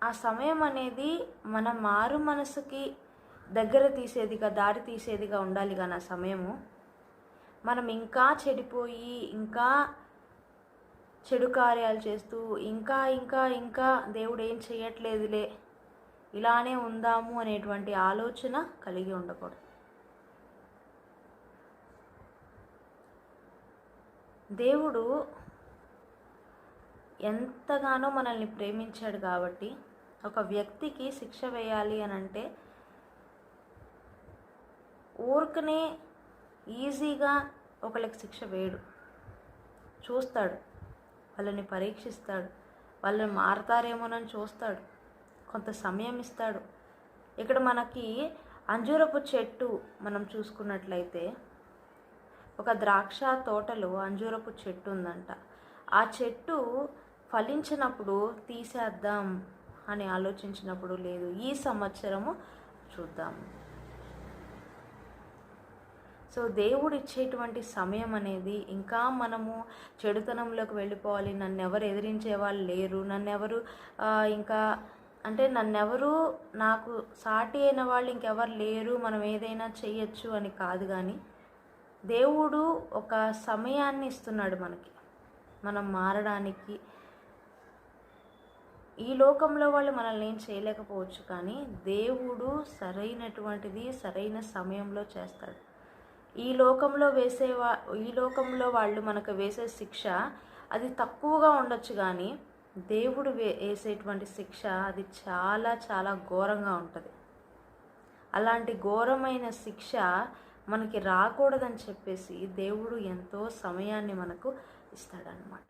ఆ సమయం అనేది మన మారు మనసుకి దగ్గర తీసేదిగా, దారి తీసేదిగా ఉండాలి. కానీ ఆ సమయము మనం ఇంకా చెడిపోయి, ఇంకా చెడు కార్యాలు చేస్తూ, ఇంకా ఇంకా ఇంకా దేవుడు ఏం చేయట్లేదులే, ఇలానే ఉందాము అనేటువంటి ఆలోచన కలిగి ఉండకూడదు. దేవుడు ఎంతగానో మనల్ని ప్రేమించాడు కాబట్టి ఒక వ్యక్తికి శిక్ష వేయాలి అని అంటే ఊరికనే ఈజీగా ఒకళ్ళకి శిక్ష వేయడు. చూస్తాడు, వాళ్ళని పరీక్షిస్తాడు, వాళ్ళు మారతారేమోనని చూస్తాడు, కొంత సమయం ఇస్తాడు. ఇక్కడ మనకి అంజూరపు చెట్టు మనం చూసుకున్నట్లయితే ఒక ద్రాక్ష తోటలో అంజూరపు చెట్టు ఉందంట. ఆ చెట్టు ఫలించినప్పుడు తీసేద్దాం అని ఆలోచించినప్పుడు లేదు, ఈ సంవత్సరము చూద్దాము. సో దేవుడు ఇచ్చేటువంటి సమయం అనేది, ఇంకా మనము చెడుతనంలోకి వెళ్ళిపోవాలి, నన్నెవరు ఎదిరించే వాళ్ళు లేరు, నన్నెవరు ఇంకా అంటే నన్నెవరు నాకు సాటి అయిన వాళ్ళు ఇంకెవరు లేరు, మనం ఏదైనా చేయొచ్చు అని కాదు. కానీ దేవుడు ఒక సమయాన్ని ఇస్తున్నాడు మనకి, మనం మారడానికి. ఈ లోకంలో వాళ్ళు మనల్ని ఏం చేయలేకపోవచ్చు, కానీ దేవుడు సరైనటువంటిది సరైన సమయంలో చేస్తాడు. ఈ లోకంలో వాళ్ళు మనకు వేసే శిక్ష అది తక్కువగా ఉండొచ్చు, కానీ దేవుడు వేసేటువంటి శిక్ష అది చాలా చాలా ఘోరంగా ఉంటుంది. అలాంటి ఘోరమైన శిక్ష మనకి రాకూడదని చెప్పేసి దేవుడు ఎంతో సమయాన్ని మనకు ఇస్తాడన్నమాట.